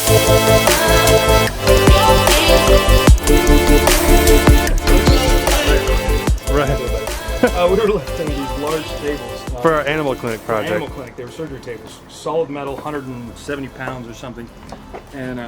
We were lifting these large tables. For our animal clinic project. Animal clinic, they were surgery tables. Solid metal, 170 pounds or something. And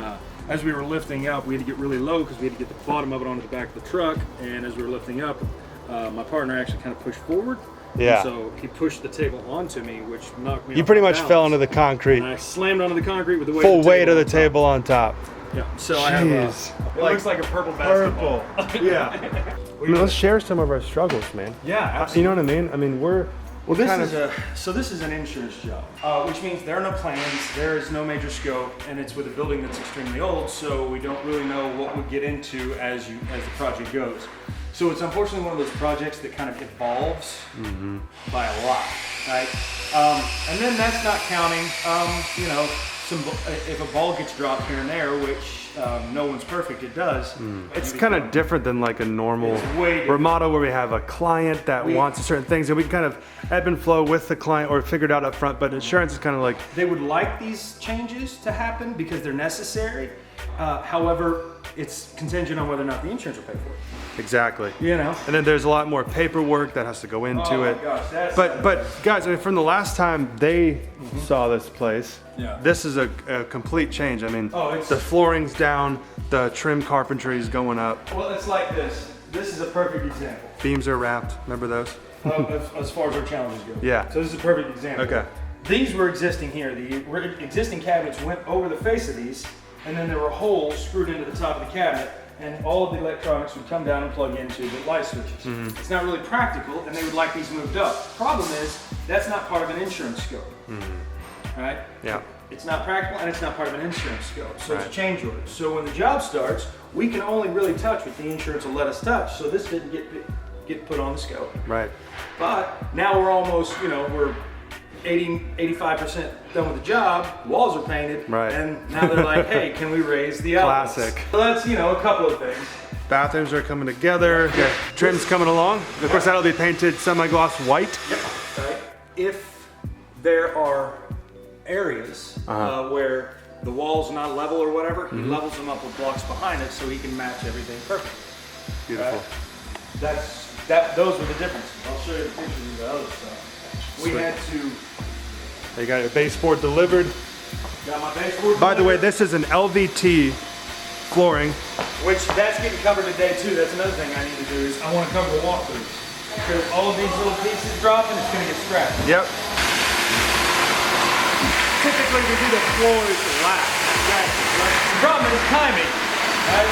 as we were lifting up, we had to get really low because we had to get the bottom of it onto the back of the truck. And as we were lifting up, my partner actually kind of pushed forward. Yeah. So he pushed the table onto me, which knocked me. You pretty much fell into the concrete. And I slammed onto the concrete with the weight full of the weight of the on table on top. Yeah. So I have it looks like a purple basketball. Yeah. I mean, let's share some of our struggles, man. Yeah, absolutely. You know what I mean? I mean, we're well. This is an insurance job, which means there are no plans, there is no major scope, and it's with a building that's extremely old. So we don't really know what we get into as the project goes. So it's unfortunately one of those projects that kind of evolves by a lot, right? And then that's not counting, you know, if a ball gets dropped here and there, which no one's perfect, it does. It's kind of different than like a normal remodel where we have a client that wants certain things and we kind of ebb and flow with the client or figure it out up front, but insurance is kind of like... They would like these changes to happen because they're necessary. However, it's contingent on whether or not the insurance will pay for it. Exactly. You know? And then there's a lot more paperwork that has to go into it. Gosh, but guys, I mean, from the last time they saw this place, this is a complete change. I mean, the flooring's down, the trim carpentry is going up. Well, it's like this. This is a perfect example. Beams are wrapped. Remember those? As far as our challenges go. Yeah. So this is a perfect example. Okay. These were existing here. The existing cabinets went over the face of these, and then there were holes screwed into the top of the cabinet, and all of the electronics would come down and plug into the light switches. It's not really practical, and they would like these moved up. Problem is, that's not part of an insurance scope. Right? Yeah. It's not practical, and it's not part of an insurance scope. So it's a change order. So when the job starts, we can only really touch what the insurance will let us touch. So this didn't get put on the scope. Right. But now we're almost, you know, we're 85% done with the job, walls are painted, and now they're like, hey, can we raise the outlets? Classic. So that's, you know, a couple of things. Bathrooms are coming together, trim's coming along. Of course, that'll be painted semi-gloss white. Yep. Right. If there are areas where the wall's not level or whatever, he levels them up with blocks behind it so he can match everything perfectly. Beautiful. Those were the differences. I'll show you the pictures of the other stuff. We had to... You got your baseboard delivered. Got my baseboard By the way, this is an LVT flooring. Which, that's getting covered today too. That's another thing I need to do is I want to cover the walkthroughs. Because all of these little pieces dropping, it's going to get scratched. Yep. Typically we do the floors last. The problem is timing. Right?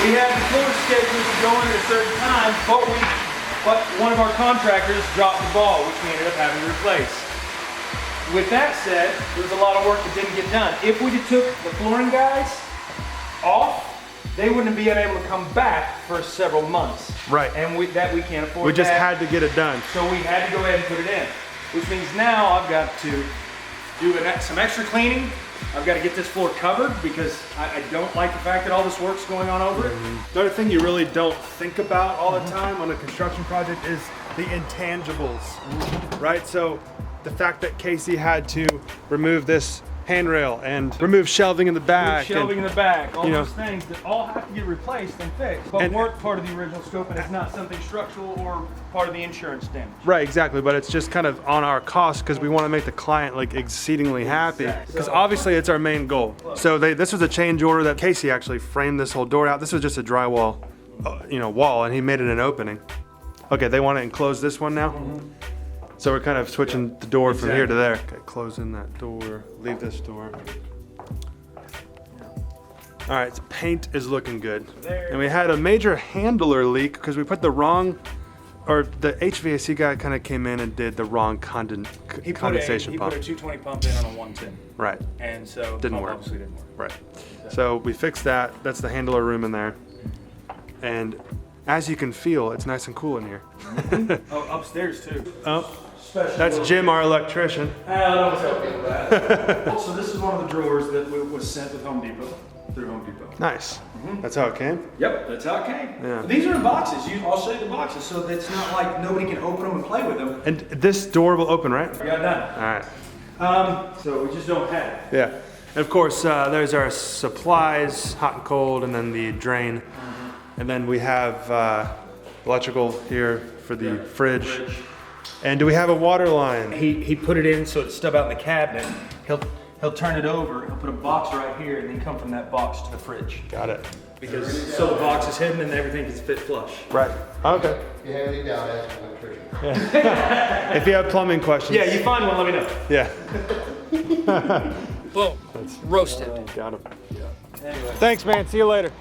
We had the floor scheduled to go in at a certain time, but one of our contractors dropped the ball, which we ended up having to replace. With that said, there was a lot of work that didn't get done. If we took the flooring guys off, they wouldn't be able to come back for several months. Right. And we can't afford. We just had to get it done. So we had to go ahead and put it in, which means now I've got to do some extra cleaning. I've got to get this floor covered because I don't like the fact that all this work's going on over it. The other thing you really don't think about all the time on a construction project is the intangibles, right? So the fact that Casey had to remove this handrail and remove shelving in the back. Shelving in the back, all those things that all have to get replaced and fixed, but weren't part of the original scope, and it's not something structural or part of the insurance damage. Right, exactly, but it's just kind of on our cost because we want to make the client like exceedingly happy. Because obviously it's our main goal. So this was a change order that Casey actually framed this whole door out. This was just a drywall, wall, and he made it an opening. Okay, they want to enclose this one now? So we're kind of switching the door from here to there. Okay, closing that door, leave this door. All right, so paint is looking good. And we had a major handler leak because we put the wrong, or the HVAC guy kind of came in and did the wrong condensation pump. He put a 220 pump in on a 110. Right. And so didn't work. Obviously didn't work. Right. So we fixed that. That's the handler room in there. And as you can feel, it's nice and cool in here. Upstairs too. Oh. That's Jim, our electrician. I don't know what's up with that. So this is one of the drawers that was sent with Home Depot, through Home Depot. Nice. That's how it came? Yep, that's how it came. Yeah. These are in boxes. I'll show you the boxes, so that it's not like nobody can open them and play with them. And this door will open, right? We got done. All right. So we just don't have it. Yeah. And of course, there's our supplies, hot and cold, and then the drain. And then we have electrical here for the fridge. And do we have a water line? He put it in so it's stubbed out in the cabinet. He'll turn it over, he'll put a box right here, and then come from that box to the fridge. Got it. Because so the box is hidden and everything is fit flush. Right. Okay. If you have any doubt, ask an electrician. If you have plumbing questions. Yeah, you find one, let me know. Yeah. Boom. Roasted. Got him. Thanks, man. See you later.